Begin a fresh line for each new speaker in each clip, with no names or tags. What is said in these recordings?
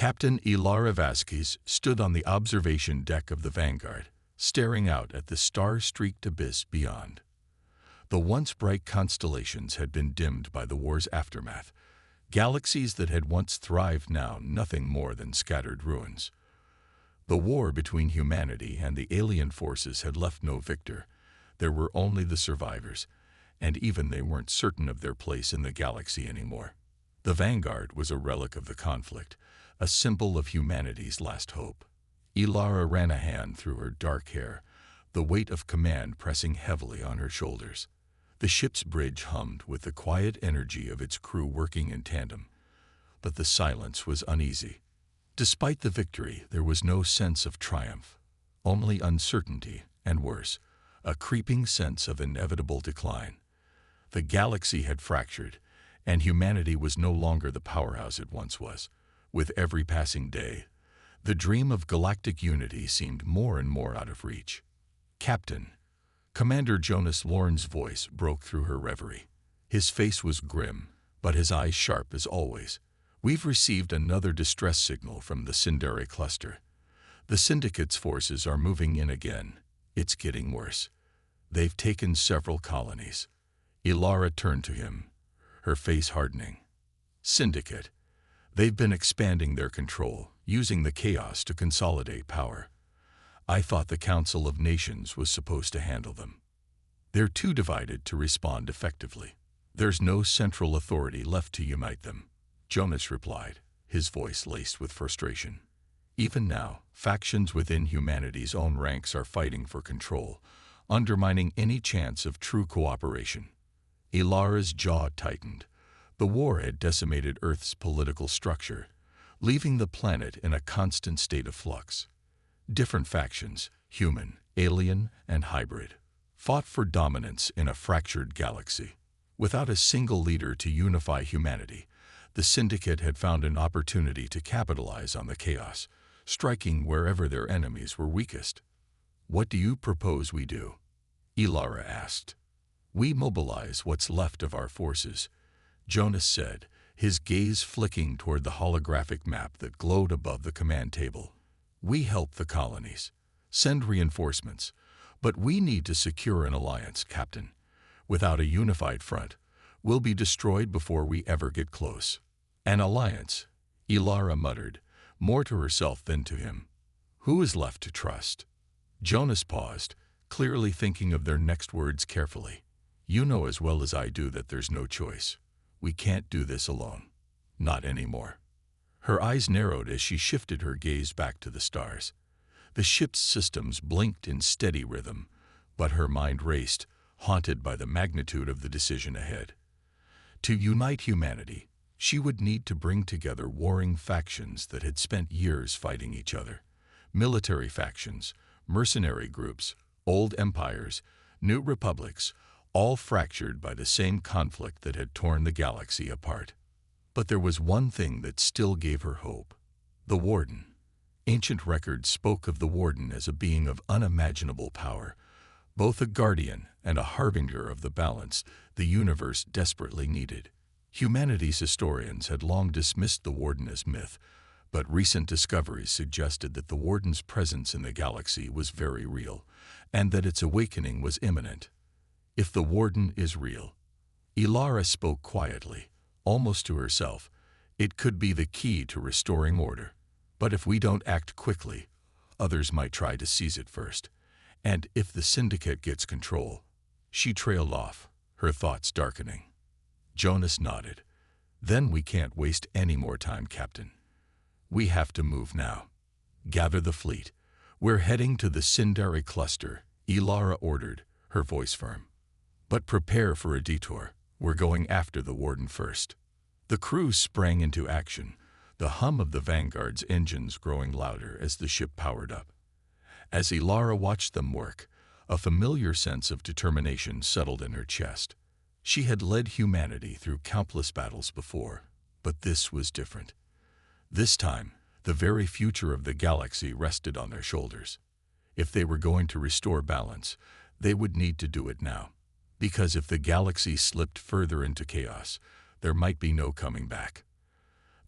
Captain Ilara Vasquez stood on the observation deck of the Vanguard, staring out at the star-streaked abyss beyond. The once bright constellations had been dimmed by the war's aftermath. Galaxies that had once thrived now nothing more than scattered ruins. The war between humanity and the alien forces had left no victor. There were only the survivors, and even they weren't certain of their place in the galaxy anymore. The Vanguard was a relic of the conflict, a symbol of humanity's last hope. Ilara ran a hand through her dark hair, the weight of command pressing heavily on her shoulders. The ship's bridge hummed with the quiet energy of its crew working in tandem, but the silence was uneasy. Despite the victory, there was no sense of triumph, only uncertainty, and worse, a creeping sense of inevitable decline. The galaxy had fractured, and humanity was no longer the powerhouse it once was. With every passing day, the dream of galactic unity seemed more and more out of reach. "Captain," Commander Jonas Lorne's voice broke through her reverie. His face was grim, but his eyes sharp as always. "We've received another distress signal from the Sindari cluster. The Syndicate's forces are moving in again. It's getting worse. They've taken several colonies." Ilara turned to him, her face hardening. "Syndicate. They've been expanding their control, using the chaos to consolidate power. I thought the Council of Nations was supposed to handle them. They're too divided to respond effectively. There's no central authority left to unite them," Jonas replied, his voice laced with frustration. "Even now, factions within humanity's own ranks are fighting for control, undermining any chance of true cooperation." Ilara's jaw tightened. The war had decimated Earth's political structure, leaving the planet in a constant state of flux. Different factions, human, alien, and hybrid, fought for dominance in a fractured galaxy. Without a single leader to unify humanity, the Syndicate had found an opportunity to capitalize on the chaos, striking wherever their enemies were weakest. "What do you propose we do?" Ilara asked. "We mobilize what's left of our forces," Jonas said, his gaze flicking toward the holographic map that glowed above the command table. "We help the colonies, send reinforcements, but we need to secure an alliance, Captain. Without a unified front, we'll be destroyed before we ever get close." "An alliance," Ilara muttered, more to herself than to him. "Who is left to trust?" Jonas paused, clearly thinking of their next words carefully. "You know as well as I do that there's no choice. We can't do this alone. Not anymore." Her eyes narrowed as she shifted her gaze back to the stars. The ship's systems blinked in steady rhythm, but her mind raced, haunted by the magnitude of the decision ahead. To unite humanity, she would need to bring together warring factions that had spent years fighting each other. Military factions, mercenary groups, old empires, new republics, all fractured by the same conflict that had torn the galaxy apart. But there was one thing that still gave her hope: the Warden. Ancient records spoke of the Warden as a being of unimaginable power, both a guardian and a harbinger of the balance the universe desperately needed. Humanity's historians had long dismissed the Warden as myth, but recent discoveries suggested that the Warden's presence in the galaxy was very real, and that its awakening was imminent. "If the Warden is real," Ilara spoke quietly, almost to herself, "it could be the key to restoring order. But if we don't act quickly, others might try to seize it first. And if the Syndicate gets control..." She trailed off, her thoughts darkening. Jonas nodded. "Then we can't waste any more time, Captain. We have to move now. Gather the fleet. We're heading to the Sindari cluster," Ilara ordered, her voice firm. "But prepare for a detour. We're going after the Warden first." The crew sprang into action, the hum of the Vanguard's engines growing louder as the ship powered up. As Ilara watched them work, a familiar sense of determination settled in her chest. She had led humanity through countless battles before, but this was different. This time, the very future of the galaxy rested on their shoulders. If they were going to restore balance, they would need to do it now. Because if the galaxy slipped further into chaos, there might be no coming back.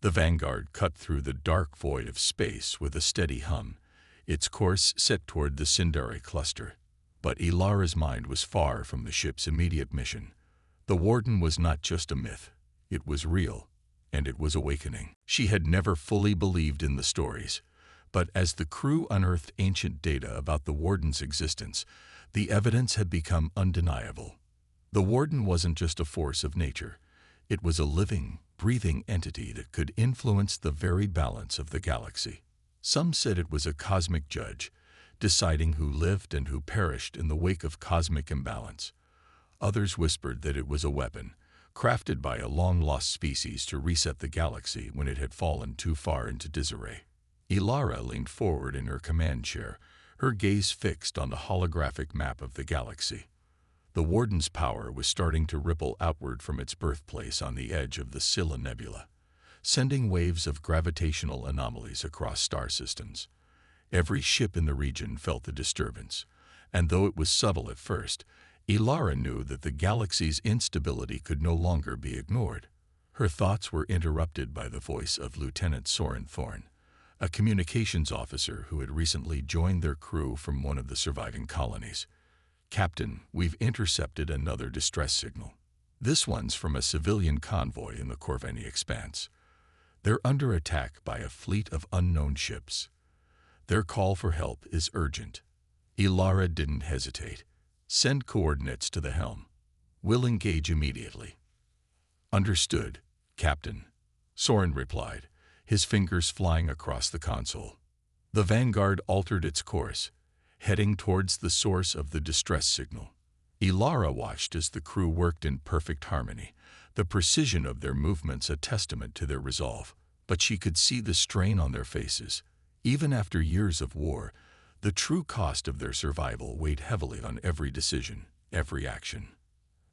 The Vanguard cut through the dark void of space with a steady hum, its course set toward the Sindari cluster. But Ilara's mind was far from the ship's immediate mission. The Warden was not just a myth. It was real, and it was awakening. She had never fully believed in the stories, but as the crew unearthed ancient data about the Warden's existence, the evidence had become undeniable. The Warden wasn't just a force of nature. It was a living, breathing entity that could influence the very balance of the galaxy. Some said it was a cosmic judge, deciding who lived and who perished in the wake of cosmic imbalance. Others whispered that it was a weapon, crafted by a long-lost species to reset the galaxy when it had fallen too far into disarray. Ilara leaned forward in her command chair, her gaze fixed on the holographic map of the galaxy. The Warden's power was starting to ripple outward from its birthplace on the edge of the Scylla Nebula, sending waves of gravitational anomalies across star systems. Every ship in the region felt the disturbance, and though it was subtle at first, Ilara knew that the galaxy's instability could no longer be ignored. Her thoughts were interrupted by the voice of Lieutenant Soren Thorne, a communications officer who had recently joined their crew from one of the surviving colonies. "Captain, we've intercepted another distress signal. This one's from a civilian convoy in the Corvini Expanse. They're under attack by a fleet of unknown ships. Their call for help is urgent." Ilara didn't hesitate. "Send coordinates to the helm. We'll engage immediately." "Understood, Captain," Soren replied, his fingers flying across the console. The Vanguard altered its course, heading towards the source of the distress signal. Ilara watched as the crew worked in perfect harmony, the precision of their movements a testament to their resolve. But she could see the strain on their faces. Even after years of war, the true cost of their survival weighed heavily on every decision, every action.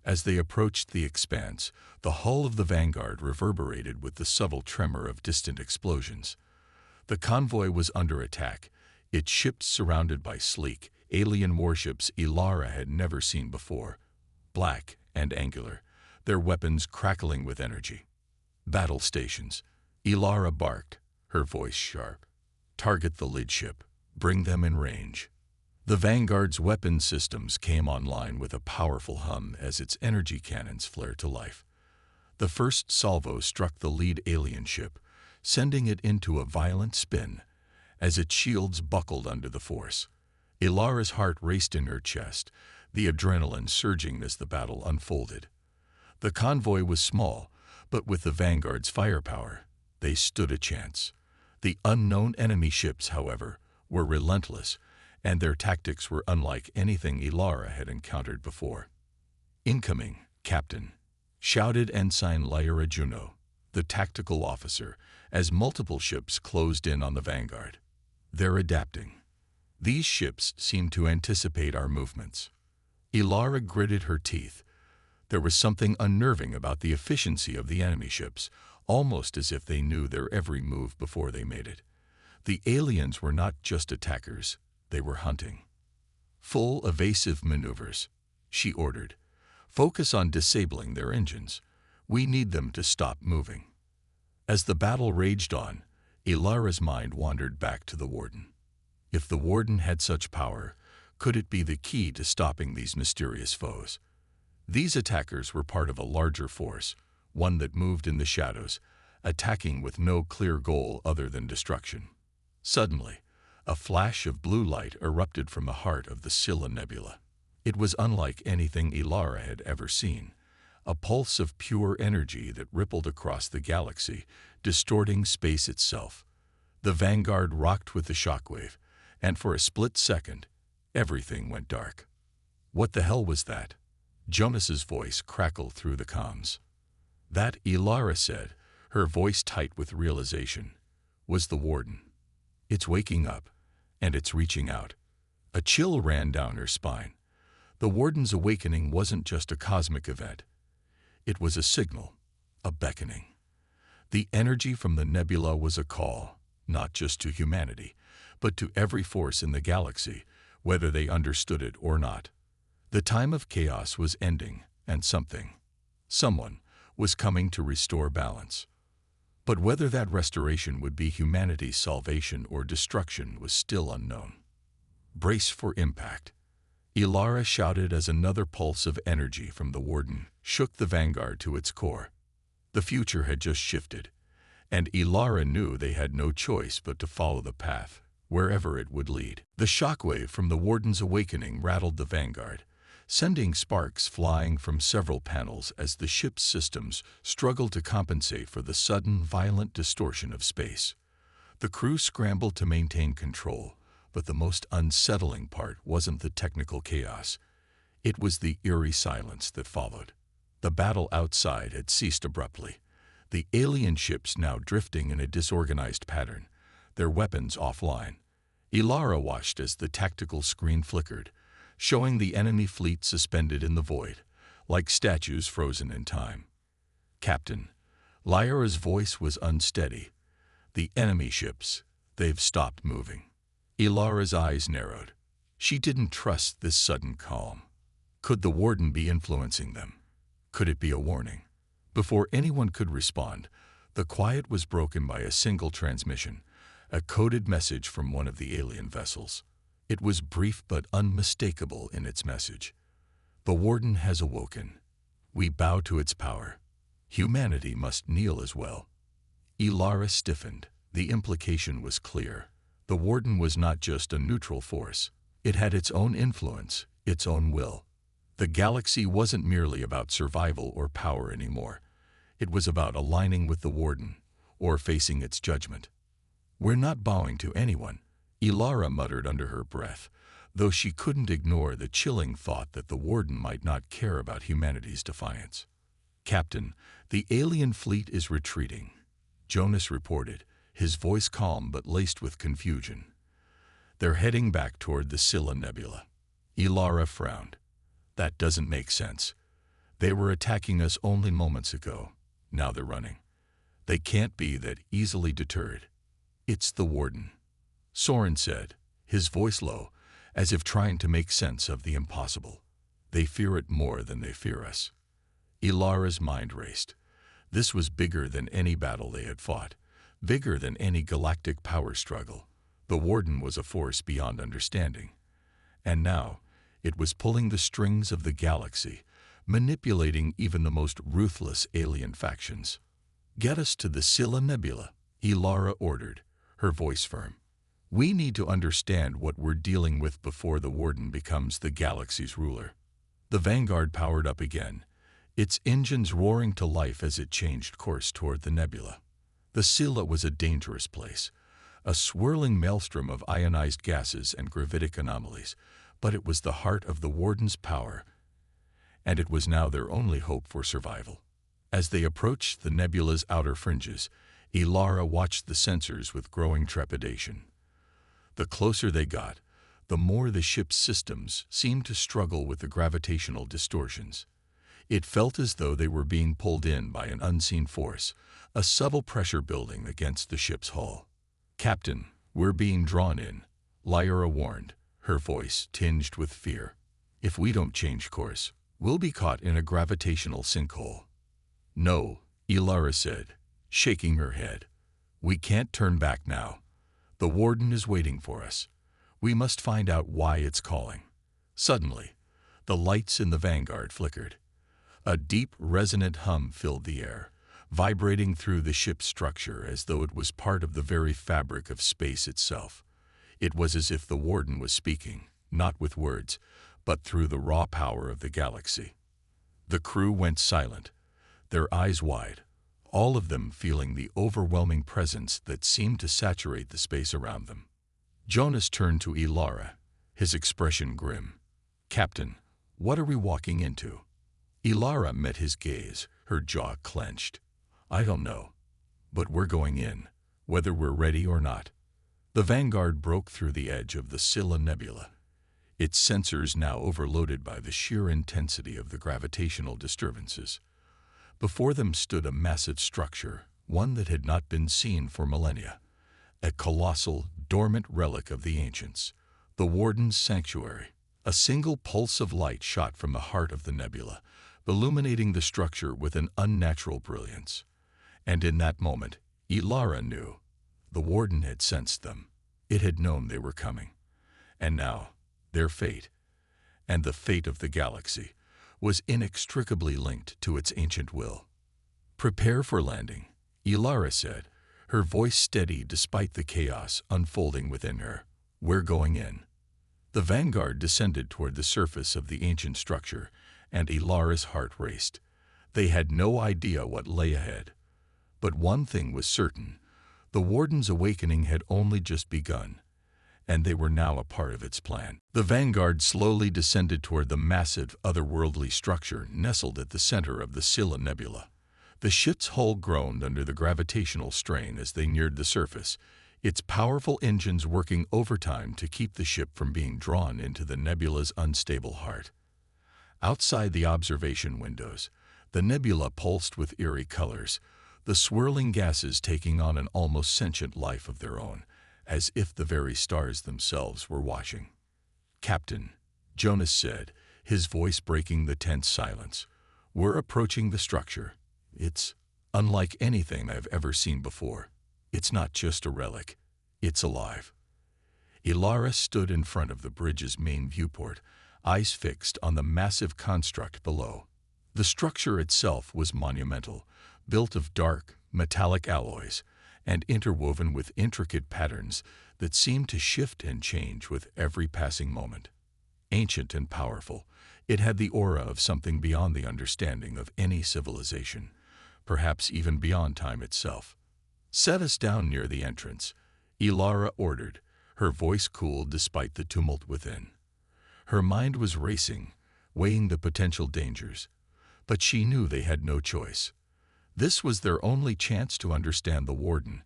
As they approached the Expanse, the hull of the Vanguard reverberated with the subtle tremor of distant explosions. The convoy was under attack, its ships surrounded by sleek, alien warships Ilara had never seen before, black and angular, their weapons crackling with energy. "Battle stations," Ilara barked, her voice sharp. "Target the lead ship. Bring them in range." The Vanguard's weapon systems came online with a powerful hum as its energy cannons flared to life. The first salvo struck the lead alien ship, sending it into a violent spin as its shields buckled under the force. Ilara's heart raced in her chest, the adrenaline surging as the battle unfolded. The convoy was small, but with the Vanguard's firepower, they stood a chance. The unknown enemy ships, however, were relentless, and their tactics were unlike anything Ilara had encountered before. "Incoming, Captain," shouted Ensign Lyra Juno, the tactical officer, as multiple ships closed in on the Vanguard. "They're adapting. These ships seem to anticipate our movements." Ilara gritted her teeth. There was something unnerving about the efficiency of the enemy ships, almost as if they knew their every move before they made it. The aliens were not just attackers, they were hunting. "Full evasive maneuvers," she ordered. "Focus on disabling their engines. We need them to stop moving." As the battle raged on, Ilara's mind wandered back to the Warden. If the Warden had such power, could it be the key to stopping these mysterious foes? These attackers were part of a larger force, one that moved in the shadows, attacking with no clear goal other than destruction. Suddenly, a flash of blue light erupted from the heart of the Scylla Nebula. It was unlike anything Ilara had ever seen, a pulse of pure energy that rippled across the galaxy, distorting space itself. The Vanguard rocked with the shockwave, and for a split second, everything went dark. "What the hell was that?" Jonas's voice crackled through the comms. "That," Ilara said, her voice tight with realization, "was the Warden. It's waking up, and it's reaching out." A chill ran down her spine. The Warden's awakening wasn't just a cosmic event. It was a signal, a beckoning. The energy from the nebula was a call, not just to humanity, but to every force in the galaxy, whether they understood it or not. The time of chaos was ending, and someone, was coming to restore balance. But whether that restoration would be humanity's salvation or destruction was still unknown. Brace for impact. Ilara shouted as another pulse of energy from the Warden shook the Vanguard to its core. The future had just shifted, and Ilara knew they had no choice but to follow the path, wherever it would lead. The shockwave from the Warden's awakening rattled the Vanguard, sending sparks flying from several panels as the ship's systems struggled to compensate for the sudden, violent distortion of space. The crew scrambled to maintain control, but the most unsettling part wasn't the technical chaos. It was the eerie silence that followed. The battle outside had ceased abruptly, the alien ships now drifting in a disorganized pattern, their weapons offline. Ilara watched as the tactical screen flickered, showing the enemy fleet suspended in the void, like statues frozen in time. "Captain," Lyra's voice was unsteady. "The enemy ships, they've stopped moving." Ilara's eyes narrowed. She didn't trust this sudden calm. Could the Warden be influencing them? Could it be a warning? Before anyone could respond, the quiet was broken by a single transmission, a coded message from one of the alien vessels. It was brief but unmistakable in its message. "The Warden has awoken. We bow to its power. Humanity must kneel as well." Ilara stiffened. The implication was clear. The Warden was not just a neutral force. It had its own influence, its own will. The galaxy wasn't merely about survival or power anymore. It was about aligning with the Warden, or facing its judgment. "We're not bowing to anyone," Ilara muttered under her breath, though she couldn't ignore the chilling thought that the Warden might not care about humanity's defiance. "Captain, the alien fleet is retreating," Jonas reported, his voice calm but laced with confusion. "They're heading back toward the Scylla Nebula." Ilara frowned. "That doesn't make sense. They were attacking us only moments ago. Now they're running. They can't be that easily deterred." "It's the Warden," Soren said, his voice low, as if trying to make sense of the impossible. "They fear it more than they fear us." Ilara's mind raced. This was bigger than any battle they had fought, bigger than any galactic power struggle. The Warden was a force beyond understanding. And now, it was pulling the strings of the galaxy, manipulating even the most ruthless alien factions. "Get us to the Scylla Nebula," Ilara ordered, her voice firm. "We need to understand what we're dealing with before the Warden becomes the galaxy's ruler." The Vanguard powered up again, its engines roaring to life as it changed course toward the nebula. The Scylla was a dangerous place, a swirling maelstrom of ionized gases and gravitic anomalies, but it was the heart of the Warden's power, and it was now their only hope for survival. As they approached the nebula's outer fringes, Ilara watched the sensors with growing trepidation. The closer they got, the more the ship's systems seemed to struggle with the gravitational distortions. It felt as though they were being pulled in by an unseen force, a subtle pressure building against the ship's hull. "Captain, we're being drawn in," Lyra warned, her voice tinged with fear. "If we don't change course, we'll be caught in a gravitational sinkhole." "No," Ilara said, shaking her head. "We can't turn back now. The Warden is waiting for us. We must find out why it's calling." Suddenly, the lights in the Vanguard flickered. A deep, resonant hum filled the air, vibrating through the ship's structure as though it was part of the very fabric of space itself. It was as if the Warden was speaking, not with words, but through the raw power of the galaxy. The crew went silent, their eyes wide, all of them feeling the overwhelming presence that seemed to saturate the space around them. Jonas turned to Ilara, his expression grim. "Captain, what are we walking into?" Ilara met his gaze, her jaw clenched. "I don't know. But we're going in, whether we're ready or not." The Vanguard broke through the edge of the Scylla Nebula, its sensors now overloaded by the sheer intensity of the gravitational disturbances. Before them stood a massive structure, one that had not been seen for millennia. A colossal, dormant relic of the ancients, the Warden's sanctuary. A single pulse of light shot from the heart of the nebula, illuminating the structure with an unnatural brilliance. And in that moment, Ilara knew. The Warden had sensed them. It had known they were coming. And now, their fate, and the fate of the galaxy, was inextricably linked to its ancient will. "Prepare for landing," Ilara said, her voice steady despite the chaos unfolding within her. "We're going in." The Vanguard descended toward the surface of the ancient structure, and Ilara's heart raced. They had no idea what lay ahead. But one thing was certain: the Warden's awakening had only just begun, and they were now a part of its plan. The Vanguard slowly descended toward the massive, otherworldly structure nestled at the center of the Scylla Nebula. The ship's hull groaned under the gravitational strain as they neared the surface, its powerful engines working overtime to keep the ship from being drawn into the nebula's unstable heart. Outside the observation windows, the nebula pulsed with eerie colors, the swirling gases taking on an almost sentient life of their own, as if the very stars themselves were watching. "Captain," Jonas said, his voice breaking the tense silence, "we're approaching the structure. It's unlike anything I've ever seen before. It's not just a relic. It's alive." Ilara stood in front of the bridge's main viewport, eyes fixed on the massive construct below. The structure itself was monumental, built of dark, metallic alloys, and interwoven with intricate patterns that seemed to shift and change with every passing moment. Ancient and powerful, it had the aura of something beyond the understanding of any civilization, perhaps even beyond time itself. "Set us down near the entrance," Ilara ordered, her voice cool despite the tumult within. Her mind was racing, weighing the potential dangers, but she knew they had no choice. This was their only chance to understand the Warden,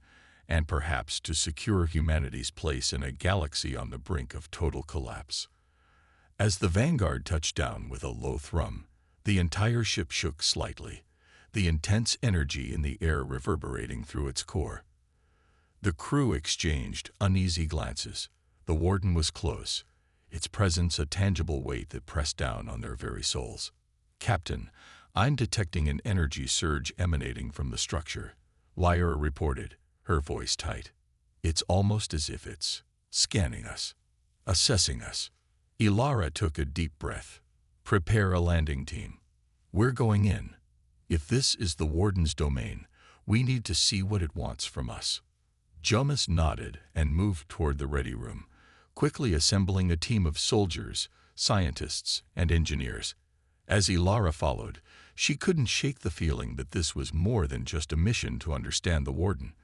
and perhaps to secure humanity's place in a galaxy on the brink of total collapse. As the Vanguard touched down with a low thrum, the entire ship shook slightly, the intense energy in the air reverberating through its core. The crew exchanged uneasy glances. The Warden was close, its presence a tangible weight that pressed down on their very souls. "Captain, I'm detecting an energy surge emanating from the structure," Lyra reported, her voice tight. "It's almost as if it's scanning us, assessing us." Ilara took a deep breath. "Prepare a landing team. We're going in. If this is the Warden's domain, we need to see what it wants from us." Jonas nodded and moved toward the ready room, quickly assembling a team of soldiers, scientists, and engineers. As Ilara followed, she couldn't shake the feeling that this was more than just a mission to understand the Warden.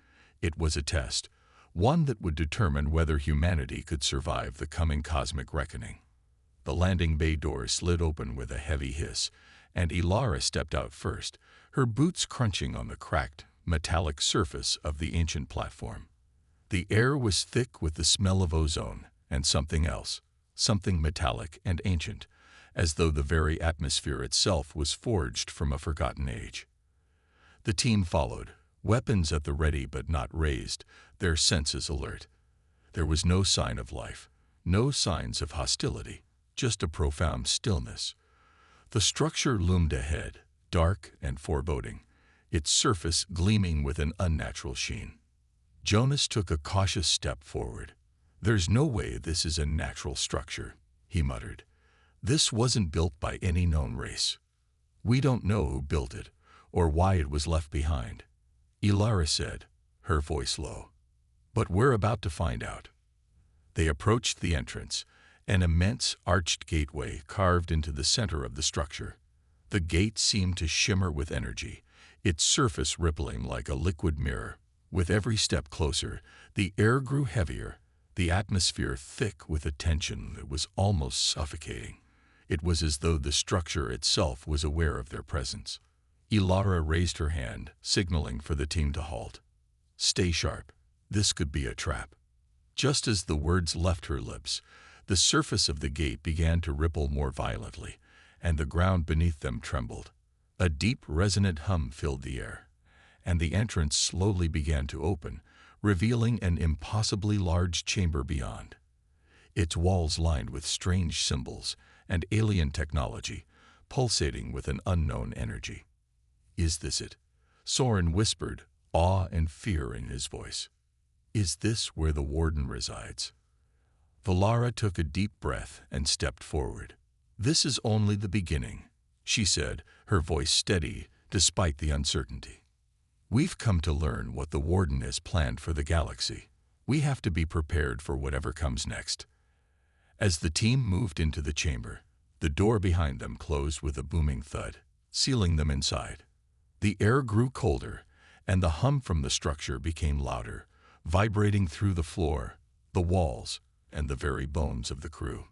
It was a test, one that would determine whether humanity could survive the coming cosmic reckoning. The landing bay doors slid open with a heavy hiss, and Ilara stepped out first, her boots crunching on the cracked, metallic surface of the ancient platform. The air was thick with the smell of ozone and something else, something metallic and ancient, as though the very atmosphere itself was forged from a forgotten age. The team followed, weapons at the ready but not raised, their senses alert. There was no sign of life, no signs of hostility, just a profound stillness. The structure loomed ahead, dark and foreboding, its surface gleaming with an unnatural sheen. Jonas took a cautious step forward. "There's no way this is a natural structure," he muttered. "This wasn't built by any known race. We don't know who built it, or why it was left behind," Ilara said, her voice low. "But we're about to find out." They approached the entrance, an immense arched gateway carved into the center of the structure. The gate seemed to shimmer with energy, its surface rippling like a liquid mirror. With every step closer, the air grew heavier, the atmosphere thick with a tension that was almost suffocating. It was as though the structure itself was aware of their presence. Ilara raised her hand, signaling for the team to halt. "Stay sharp. This could be a trap." Just as the words left her lips, the surface of the gate began to ripple more violently, and the ground beneath them trembled. A deep, resonant hum filled the air, and the entrance slowly began to open, revealing an impossibly large chamber beyond. Its walls lined with strange symbols and alien technology, pulsating with an unknown energy. "Is this it?" Soren whispered, awe and fear in his voice. "Is this where the warden resides?" Valara took a deep breath and stepped forward. "This is only the beginning," she said, her voice steady despite the uncertainty. "We've come to learn what the warden has planned for the galaxy. We have to be prepared for whatever comes next." As the team moved into the chamber, the door behind them closed with a booming thud, sealing them inside. The air grew colder, and the hum from the structure became louder, vibrating through the floor, the walls, and the very bones of the crew.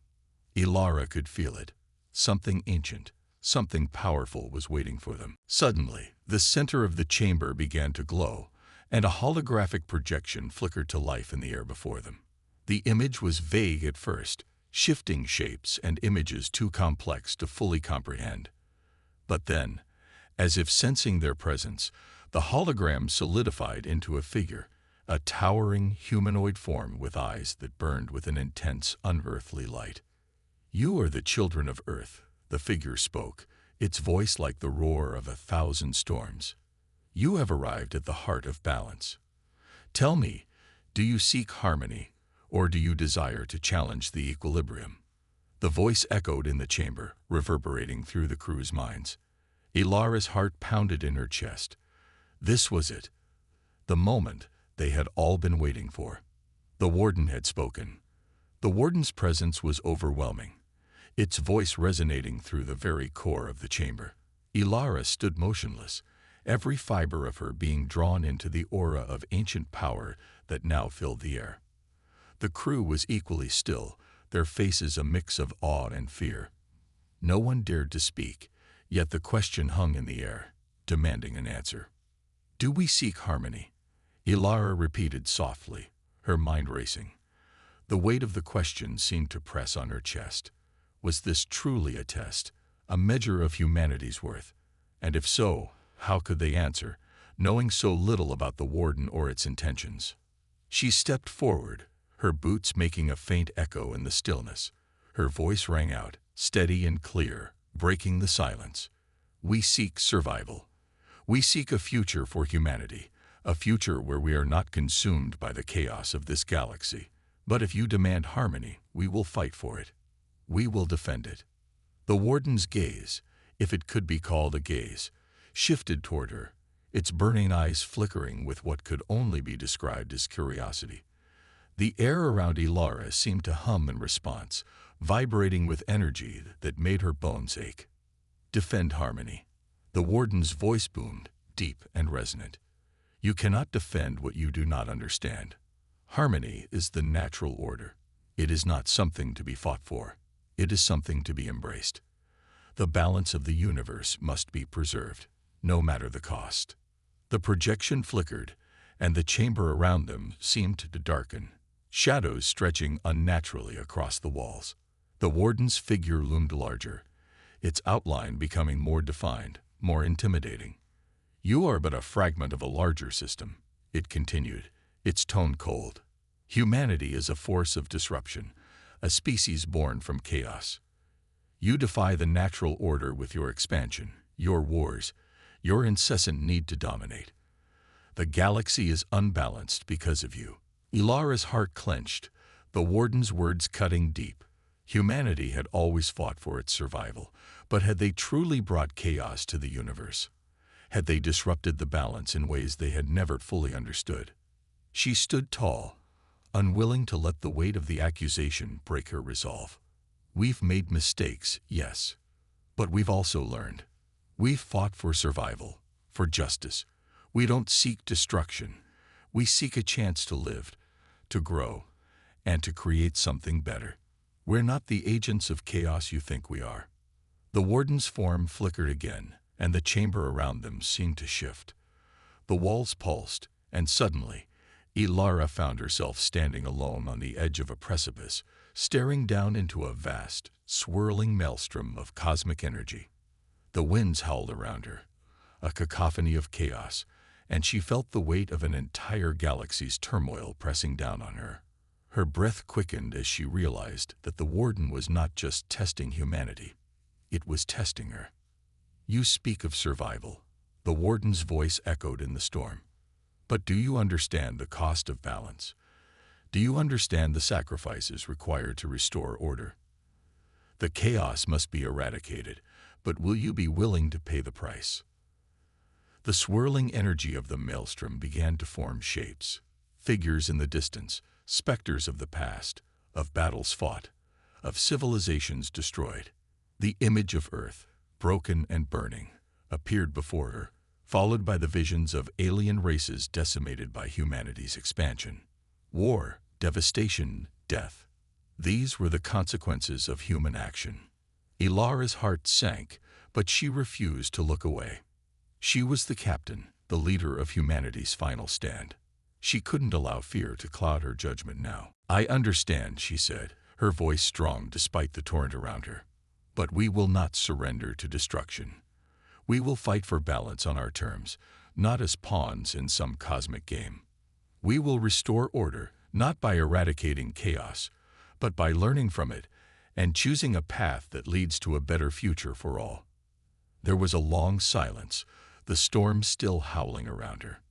Ilara could feel it. Something ancient, something powerful was waiting for them. Suddenly, the center of the chamber began to glow, and a holographic projection flickered to life in the air before them. The image was vague at first, shifting shapes and images too complex to fully comprehend. But then, as if sensing their presence, the hologram solidified into a figure, a towering humanoid form with eyes that burned with an intense, unearthly light. "You are the children of Earth," the figure spoke, its voice like the roar of 1,000 storms. "You have arrived at the heart of balance. Tell me, do you seek harmony, or do you desire to challenge the equilibrium?" The voice echoed in the chamber, reverberating through the crew's minds. Ilara's heart pounded in her chest. This was it, the moment they had all been waiting for. The warden had spoken. The warden's presence was overwhelming, its voice resonating through the very core of the chamber. Ilara stood motionless, every fiber of her being drawn into the aura of ancient power that now filled the air. The crew was equally still, their faces a mix of awe and fear. No one dared to speak, yet the question hung in the air, demanding an answer. "Do we seek harmony?" Ilara repeated softly, her mind racing. The weight of the question seemed to press on her chest. Was this truly a test, a measure of humanity's worth? And if so, how could they answer, knowing so little about the warden or its intentions? She stepped forward, her boots making a faint echo in the stillness. Her voice rang out, steady and clear, breaking the silence. "We seek survival. We seek a future for humanity, a future where we are not consumed by the chaos of this galaxy. But if you demand harmony, we will fight for it. We will defend it." The warden's gaze, if it could be called a gaze, shifted toward her, its burning eyes flickering with what could only be described as curiosity. The air around Ilara seemed to hum in response, vibrating with energy that made her bones ache. "Defend harmony." The warden's voice boomed, deep and resonant. "You cannot defend what you do not understand. Harmony is the natural order. It is not something to be fought for. It is something to be embraced. The balance of the universe must be preserved, no matter the cost." The projection flickered, and the chamber around them seemed to darken, shadows stretching unnaturally across the walls. The warden's figure loomed larger, its outline becoming more defined, more intimidating. "You are but a fragment of a larger system," it continued, its tone cold. "Humanity is a force of disruption, a species born from chaos. You defy the natural order with your expansion, your wars, your incessant need to dominate. The galaxy is unbalanced because of you." Ilara's heart clenched, the warden's words cutting deep. Humanity had always fought for its survival, but had they truly brought chaos to the universe? Had they disrupted the balance in ways they had never fully understood? She stood tall, unwilling to let the weight of the accusation break her resolve. "We've made mistakes, yes, but we've also learned. We've fought for survival, for justice. We don't seek destruction. We seek a chance to live, to grow, and to create something better. We're not the agents of chaos you think we are." The warden's form flickered again, and the chamber around them seemed to shift. The walls pulsed, and suddenly, Ilara found herself standing alone on the edge of a precipice, staring down into a vast, swirling maelstrom of cosmic energy. The winds howled around her, a cacophony of chaos, and she felt the weight of an entire galaxy's turmoil pressing down on her. Her breath quickened as she realized that the warden was not just testing humanity, it was testing her. "You speak of survival," the warden's voice echoed in the storm. But do you understand the cost of balance? Do you understand the sacrifices required to restore order? The chaos must be eradicated, but will you be willing to pay the price? The swirling energy of the maelstrom began to form shapes, figures in the distance, specters of the past, of battles fought, of civilizations destroyed. The image of Earth, broken and burning, appeared before her, followed by the visions of alien races decimated by humanity's expansion. War, devastation, death. These were the consequences of human action. Ilara's heart sank, but she refused to look away. She was the captain, the leader of humanity's final stand. She couldn't allow fear to cloud her judgment now. "I understand," she said, her voice strong despite the torrent around her. "But we will not surrender to destruction. We will fight for balance on our terms, not as pawns in some cosmic game. We will restore order, not by eradicating chaos, but by learning from it and choosing a path that leads to a better future for all." There was a long silence, the storm still howling around her.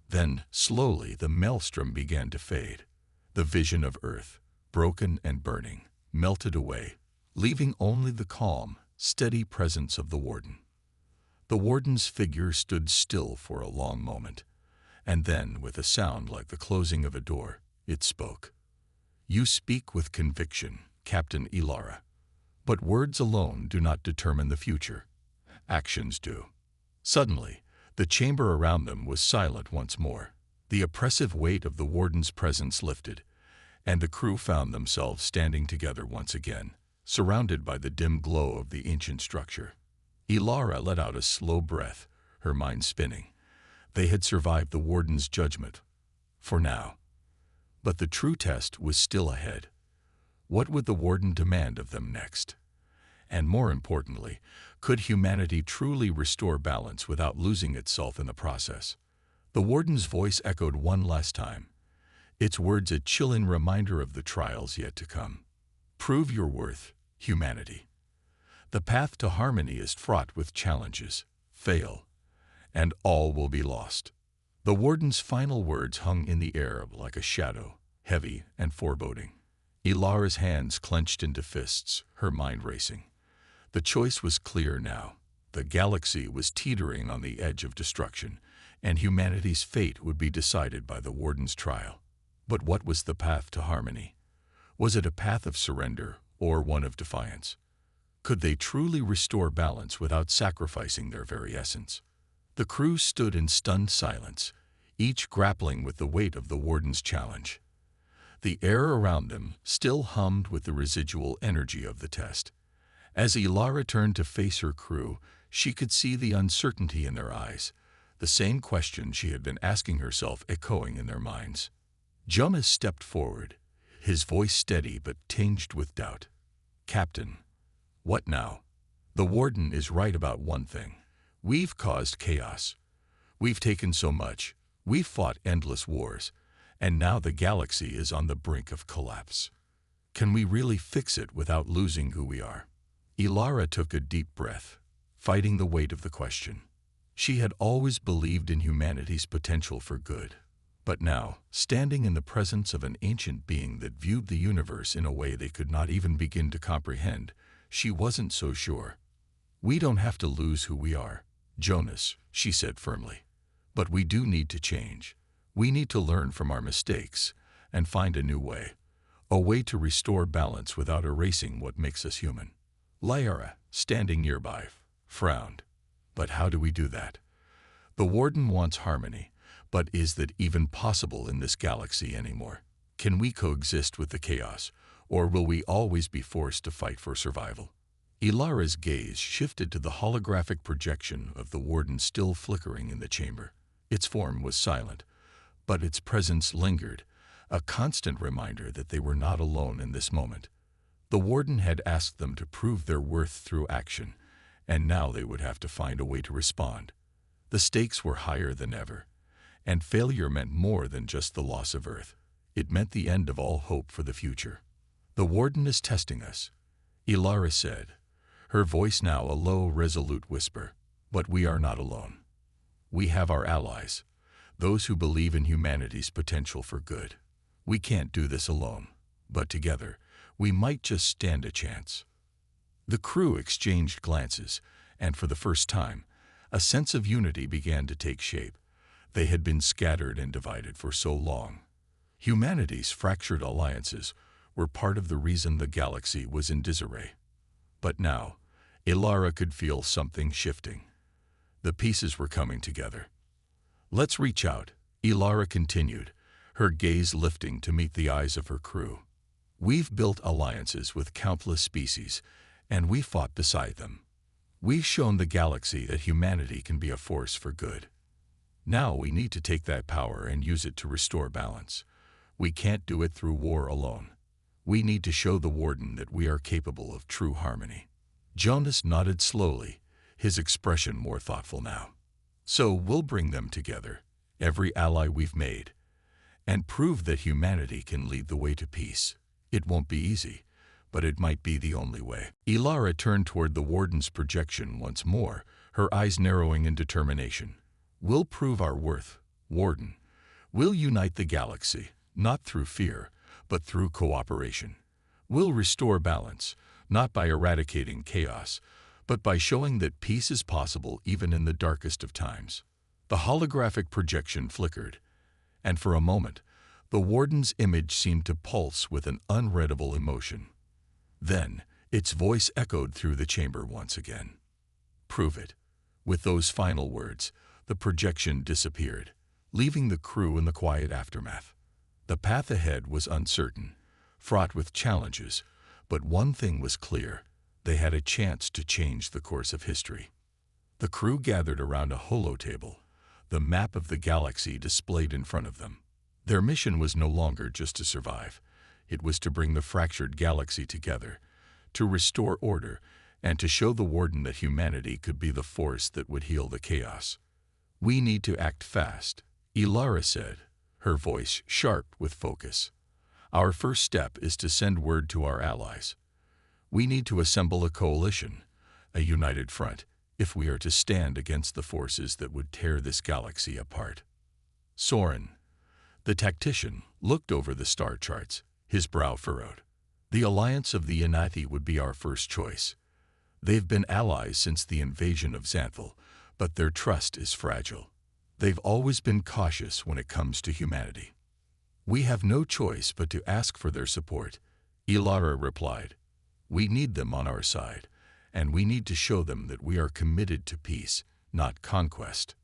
Then, slowly, the maelstrom began to fade. The vision of Earth, broken and burning, melted away, leaving only the calm, steady presence of the warden. The warden's figure stood still for a long moment, and then, with a sound like the closing of a door, it spoke. "You speak with conviction, Captain Ilara. But words alone do not determine the future. Actions do." Suddenly, the chamber around them was silent once more. The oppressive weight of the warden's presence lifted, and the crew found themselves standing together once again, surrounded by the dim glow of the ancient structure. Ilara let out a slow breath, her mind spinning. They had survived the warden's judgment, for now. But the true test was still ahead. What would the warden demand of them next? And more importantly, could humanity truly restore balance without losing itself in the process? The warden's voice echoed one last time, its words a chilling reminder of the trials yet to come. "Prove your worth, humanity. The path to harmony is fraught with challenges. Fail, and all will be lost." The warden's final words hung in the air like a shadow, heavy and foreboding. Ilara's hands clenched into fists, her mind racing. The choice was clear now. The galaxy was teetering on the edge of destruction, and humanity's fate would be decided by the warden's trial. But what was the path to harmony? Was it a path of surrender or one of defiance? Could they truly restore balance without sacrificing their very essence? The crew stood in stunned silence, each grappling with the weight of the warden's challenge. The air around them still hummed with the residual energy of the test. As Ilara turned to face her crew, she could see the uncertainty in their eyes, the same question she had been asking herself echoing in their minds. Jonas stepped forward, his voice steady but tinged with doubt. "Captain, what now? The warden is right about one thing. We've caused chaos. We've taken so much. We've fought endless wars, and now the galaxy is on the brink of collapse. Can we really fix it without losing who we are?" Ilara took a deep breath, fighting the weight of the question. She had always believed in humanity's potential for good. But now, standing in the presence of an ancient being that viewed the universe in a way they could not even begin to comprehend, she wasn't so sure. "We don't have to lose who we are, Jonas," she said firmly. "But we do need to change. We need to learn from our mistakes and find a new way. A way to restore balance without erasing what makes us human." Lyra, standing nearby, frowned. "But how do we do that? The warden wants harmony, but is that even possible in this galaxy anymore? Can we coexist with the chaos, or will we always be forced to fight for survival?" Ilara's gaze shifted to the holographic projection of the warden still flickering in the chamber. Its form was silent, but its presence lingered, a constant reminder that they were not alone in this moment. The warden had asked them to prove their worth through action, and now they would have to find a way to respond. The stakes were higher than ever, and failure meant more than just the loss of Earth. It meant the end of all hope for the future. "The warden is testing us," Ilara said, her voice now a low, resolute whisper. "But we are not alone. We have our allies, those who believe in humanity's potential for good. We can't do this alone, but together, we might just stand a chance. The crew exchanged glances, and for the first time, a sense of unity began to take shape. They had been scattered and divided for so long. Humanity's fractured alliances were part of the reason the galaxy was in disarray. But now, Ilara could feel something shifting. The pieces were coming together. "Let's reach out," Ilara continued, her gaze lifting to meet the eyes of her crew. "We've built alliances with countless species, and we fought beside them. We've shown the galaxy that humanity can be a force for good. Now we need to take that power and use it to restore balance. We can't do it through war alone. We need to show the Warden that we are capable of true harmony." Jonas nodded slowly, his expression more thoughtful now. "So we'll bring them together, every ally we've made, and prove that humanity can lead the way to peace. It won't be easy, but it might be the only way." Ilara turned toward the Warden's projection once more, her eyes narrowing in determination. "We'll prove our worth, Warden. We'll unite the galaxy, not through fear, but through cooperation. We'll restore balance, not by eradicating chaos, but by showing that peace is possible even in the darkest of times." The holographic projection flickered, and for a moment, the Warden's image seemed to pulse with an unreadable emotion. Then, its voice echoed through the chamber once again. "Prove it." With those final words, the projection disappeared, leaving the crew in the quiet aftermath. The path ahead was uncertain, fraught with challenges, but one thing was clear: they had a chance to change the course of history. The crew gathered around a holotable, the map of the galaxy displayed in front of them. Their mission was no longer just to survive. It was to bring the fractured galaxy together, to restore order, and to show the Warden that humanity could be the force that would heal the chaos. "We need to act fast," Ilara said, her voice sharp with focus. "Our first step is to send word to our allies. We need to assemble a coalition, a united front, if we are to stand against the forces that would tear this galaxy apart." Soren, the tactician, looked over the star charts, his brow furrowed. "The alliance of the Yanati would be our first choice. They've been allies since the invasion of Xanthal, but their trust is fragile. They've always been cautious when it comes to humanity. We have no choice but to ask for their support," Ilara replied. "We need them on our side, and we need to show them that we are committed to peace, not conquest."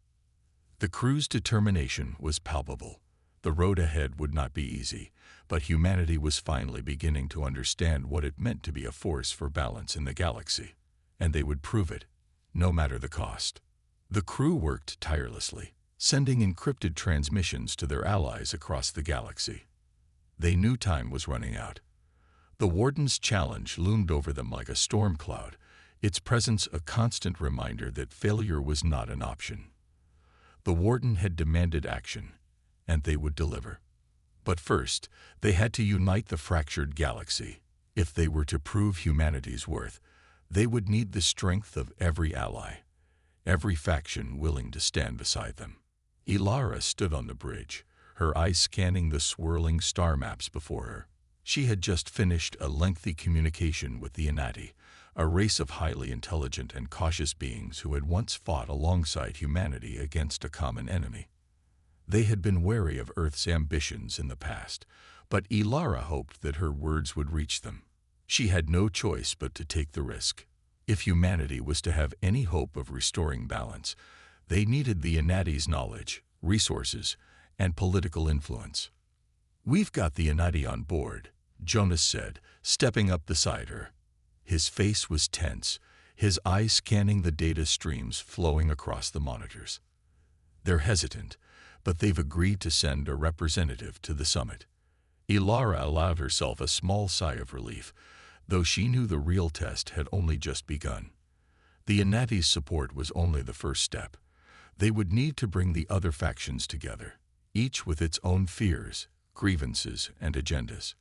The crew's determination was palpable. The road ahead would not be easy, but humanity was finally beginning to understand what it meant to be a force for balance in the galaxy, and they would prove it, no matter the cost. The crew worked tirelessly, sending encrypted transmissions to their allies across the galaxy. They knew time was running out. The Warden's challenge loomed over them like a storm cloud, its presence a constant reminder that failure was not an option. The Warden had demanded action, and they would deliver. But first, they had to unite the fractured galaxy. If they were to prove humanity's worth, they would need the strength of every ally, every faction willing to stand beside them. Ilara stood on the bridge, her eyes scanning the swirling star maps before her. She had just finished a lengthy communication with the Yanati, a race of highly intelligent and cautious beings who had once fought alongside humanity against a common enemy. They had been wary of Earth's ambitions in the past, but Ilara hoped that her words would reach them. She had no choice but to take the risk. If humanity was to have any hope of restoring balance, they needed the Yanati's knowledge, resources, and political influence. "We've got the Yanati on board," Jonas said, stepping up beside her. His face was tense, his eyes scanning the data streams flowing across the monitors. "They're hesitant, but they've agreed to send a representative to the summit." Ilara allowed herself a small sigh of relief, though she knew the real test had only just begun. The Yanati's support was only the first step. They would need to bring the other factions together, each with its own fears, grievances, and agendas.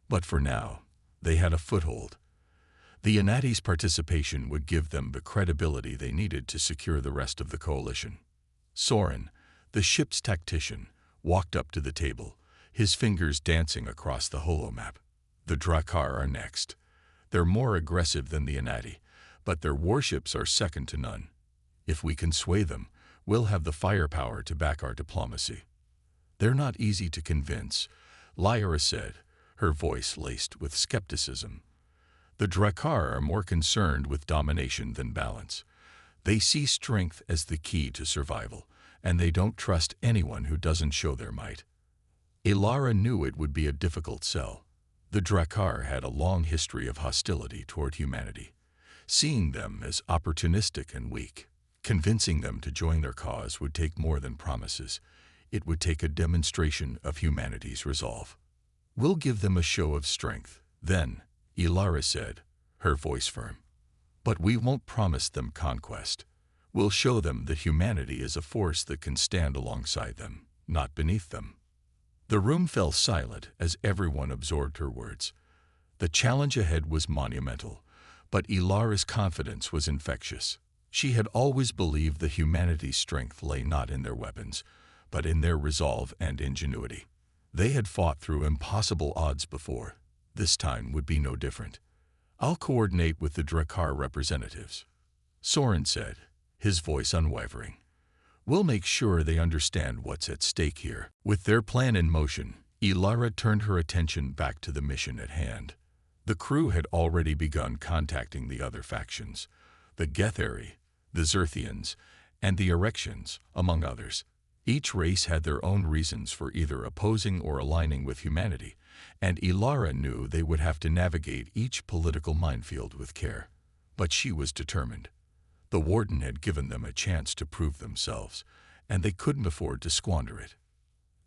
But for now, they had a foothold. The Yanati's participation would give them the credibility they needed to secure the rest of the coalition. Soren, The ship's tactician walked up to the table, his fingers dancing across the holomap. The Drakkar are next. They're more aggressive than the Anati, but their warships are second to none. If we can sway them, we'll have the firepower to back our diplomacy. They're not easy to convince, Lyra said, her voice laced with skepticism. The Drakkar are more concerned with domination than balance. They see strength as the key to survival, and they don't trust anyone who doesn't show their might. Ilara knew it would be a difficult sell. The Drakkar had a long history of hostility toward humanity, seeing them as opportunistic and weak. Convincing them to join their cause would take more than promises. It would take a demonstration of humanity's resolve. We'll give them a show of strength, then, Ilara said, her voice firm. But we won't promise them conquest. We'll show them that humanity is a force that can stand alongside them, not beneath them. The room fell silent as everyone absorbed her words. The challenge ahead was monumental, but Ilara's confidence was infectious. She had always believed that humanity's strength lay not in their weapons, but in their resolve and ingenuity. They had fought through impossible odds before. This time would be no different. I'll coordinate with the Drakkar representatives, Soren said, his voice unwavering. We'll make sure they understand what's at stake here. With their plan in motion, Ilara turned her attention back to the mission at hand. The crew had already begun contacting the other factions, the Getheri, the Zerthians, and the Erections, among others. Each race had their own reasons for either opposing or aligning with humanity, and Ilara knew they would have to navigate each political minefield with care. But she was determined. The Warden had given them a chance to prove themselves, and they couldn't afford to squander it.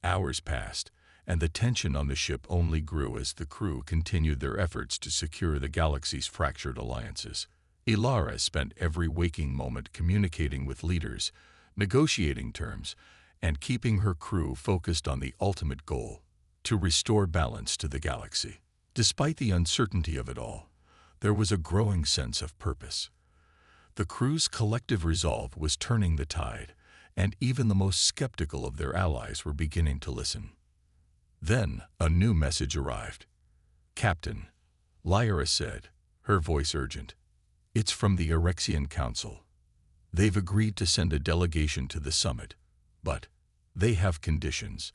Hours passed, and the tension on the ship only grew as the crew continued their efforts to secure the galaxy's fractured alliances. Ilara spent every waking moment communicating with leaders, negotiating terms, and keeping her crew focused on the ultimate goal, to restore balance to the galaxy. Despite the uncertainty of it all, there was a growing sense of purpose. The crew's collective resolve was turning the tide, and even the most skeptical of their allies were beginning to listen. Then a new message arrived. "Captain," Lyra said, her voice urgent. "It's from the Erexian Council. They've agreed to send a delegation to the summit, but they have conditions.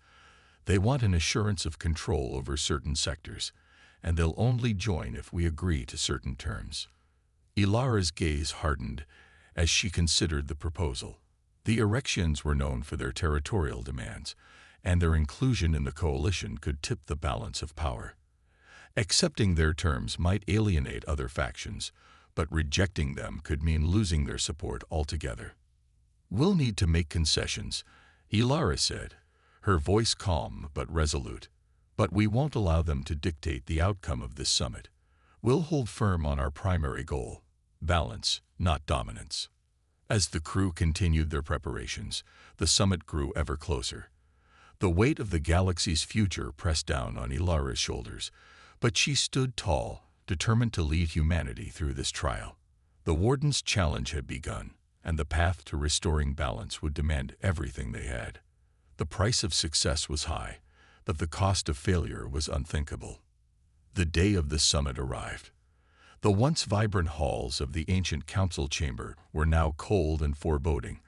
They want an assurance of control over certain sectors, and they'll only join if we agree to certain terms." Ilara's gaze hardened as she considered the proposal. The Erections were known for their territorial demands, and their inclusion in the coalition could tip the balance of power. Accepting their terms might alienate other factions, but rejecting them could mean losing their support altogether. "We'll need to make concessions," Ilara said, her voice calm but resolute. "But we won't allow them to dictate the outcome of this summit. We'll hold firm on our primary goal, balance, not dominance." As the crew continued their preparations, the summit grew ever closer. The weight of the galaxy's future pressed down on Ilara's shoulders, but she stood tall, determined to lead humanity through this trial. The Warden's challenge had begun, and the path to restoring balance would demand everything they had. The price of success was high, but the cost of failure was unthinkable. The day of the summit arrived. The once vibrant halls of the ancient council chamber were now cold and foreboding,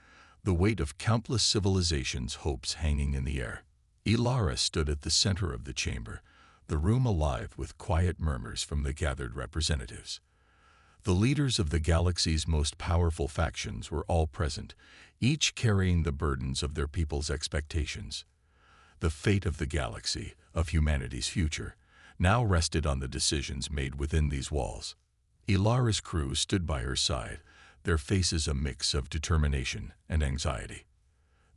the weight of countless civilizations' hopes hanging in the air. Ilara stood at the center of the chamber, the room alive with quiet murmurs from the gathered representatives. The leaders of the galaxy's most powerful factions were all present, each carrying the burdens of their people's expectations. The fate of the galaxy, of humanity's future, now rested on the decisions made within these walls. Ilara's crew stood by her side, their faces a mix of determination and anxiety.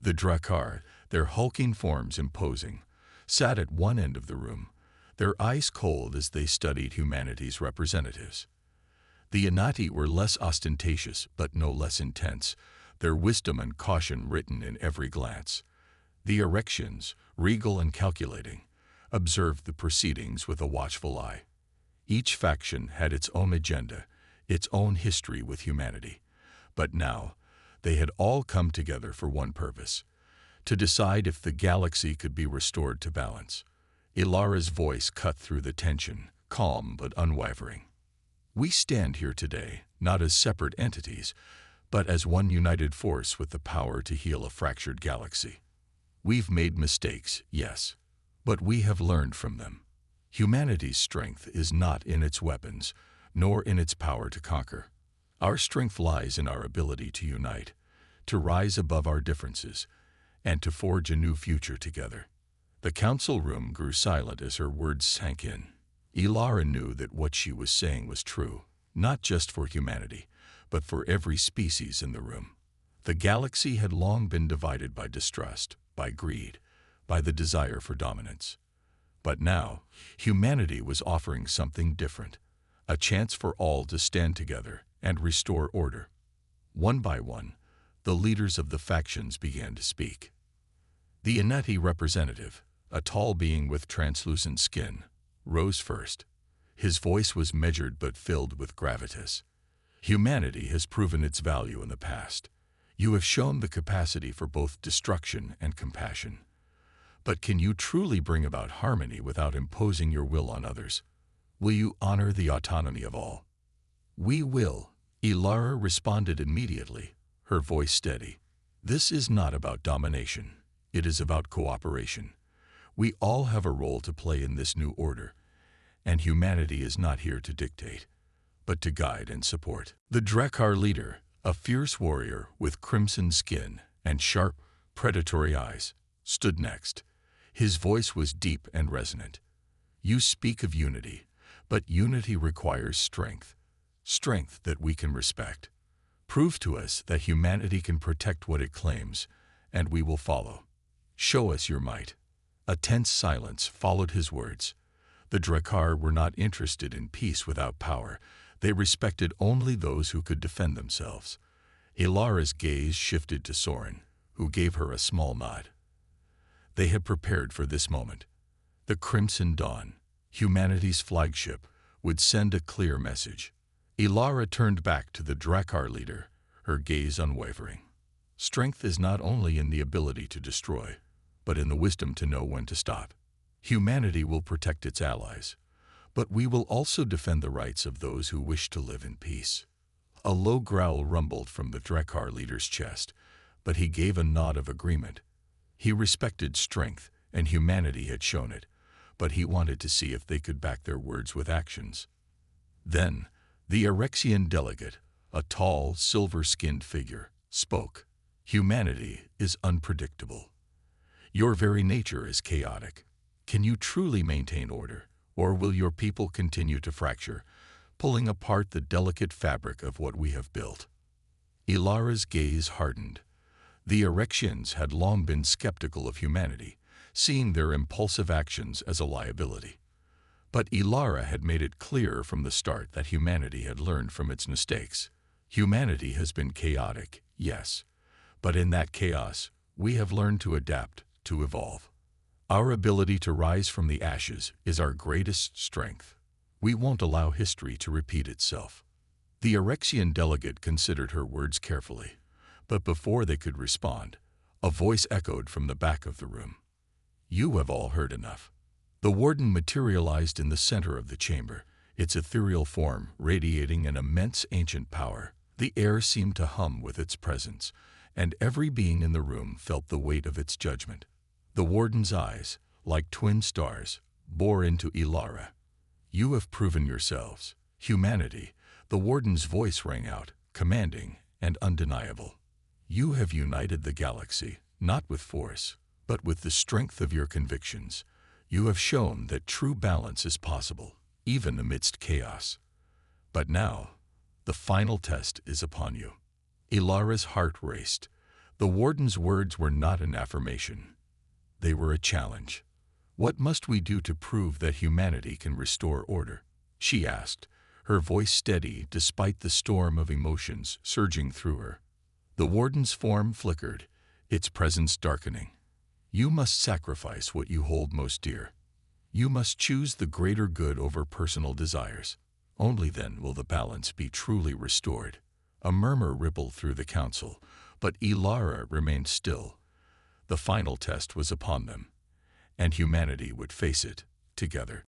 The Drakkar, their hulking forms imposing, sat at one end of the room, their eyes cold as they studied humanity's representatives. The Anati were less ostentatious but no less intense, their wisdom and caution written in every glance. The Erections, regal and calculating, observed the proceedings with a watchful eye. Each faction had its own agenda, its own history with humanity. But now, they had all come together for one purpose: to decide if the galaxy could be restored to balance. Ilara's voice cut through the tension, calm but unwavering. We stand here today, not as separate entities, but as one united force with the power to heal a fractured galaxy. We've made mistakes, yes, but we have learned from them. Humanity's strength is not in its weapons, nor in its power to conquer. Our strength lies in our ability to unite, to rise above our differences, and to forge a new future together. The council room grew silent as her words sank in. Ilara knew that what she was saying was true, not just for humanity, but for every species in the room. The galaxy had long been divided by distrust, by greed, by the desire for dominance. But now, humanity was offering something different, a chance for all to stand together and restore order. One by one, the leaders of the factions began to speak. The Ineti representative, a tall being with translucent skin, rose first. His voice was measured but filled with gravitas. Humanity has proven its value in the past. You have shown the capacity for both destruction and compassion. But can you truly bring about harmony without imposing your will on others? Will you honor the autonomy of all? We will, Ilara responded immediately, her voice steady. This is not about domination. It is about cooperation. We all have a role to play in this new order, and humanity is not here to dictate, but to guide and support. The Drakkar leader, a fierce warrior with crimson skin and sharp, predatory eyes, stood next. His voice was deep and resonant. You speak of unity, but unity requires strength, strength that we can respect. Prove to us that humanity can protect what it claims, and we will follow. Show us your might. A tense silence followed his words. The Drakkar were not interested in peace without power. They respected only those who could defend themselves. Ilara's gaze shifted to Soren, who gave her a small nod. They had prepared for this moment. The Crimson Dawn, humanity's flagship, would send a clear message. Ilara turned back to the Drakkar leader, her gaze unwavering. Strength is not only in the ability to destroy, but in the wisdom to know when to stop. Humanity will protect its allies, but we will also defend the rights of those who wish to live in peace. A low growl rumbled from the Drakkar leader's chest, but he gave a nod of agreement. He respected strength, and humanity had shown it, but he wanted to see if they could back their words with actions. Then, the Erexian delegate, a tall, silver-skinned figure, spoke. Humanity is unpredictable. Your very nature is chaotic. Can you truly maintain order, or will your people continue to fracture, pulling apart the delicate fabric of what we have built? Ilara's gaze hardened. The Erexians had long been skeptical of humanity, seeing their impulsive actions as a liability. But Ilara had made it clear from the start that humanity had learned from its mistakes. Humanity has been chaotic, yes, but in that chaos, we have learned to adapt, to evolve. Our ability to rise from the ashes is our greatest strength. We won't allow history to repeat itself. The Erexian delegate considered her words carefully, but before they could respond, a voice echoed from the back of the room. You have all heard enough. The warden materialized in the center of the chamber, its ethereal form radiating an immense ancient power. The air seemed to hum with its presence, and every being in the room felt the weight of its judgment. The warden's eyes, like twin stars, bore into Ilara. You have proven yourselves. Humanity, the warden's voice rang out, commanding and undeniable. You have united the galaxy, not with force, but with the strength of your convictions. You have shown that true balance is possible, even amidst chaos. But now, the final test is upon you. Ilara's heart raced. The warden's words were not an affirmation. They were a challenge. What must we do to prove that humanity can restore order? She asked, her voice steady despite the storm of emotions surging through her. The warden's form flickered, its presence darkening. You must sacrifice what you hold most dear. You must choose the greater good over personal desires. Only then will the balance be truly restored. A murmur rippled through the council, but Ilara remained still. The final test was upon them, and humanity would face it together.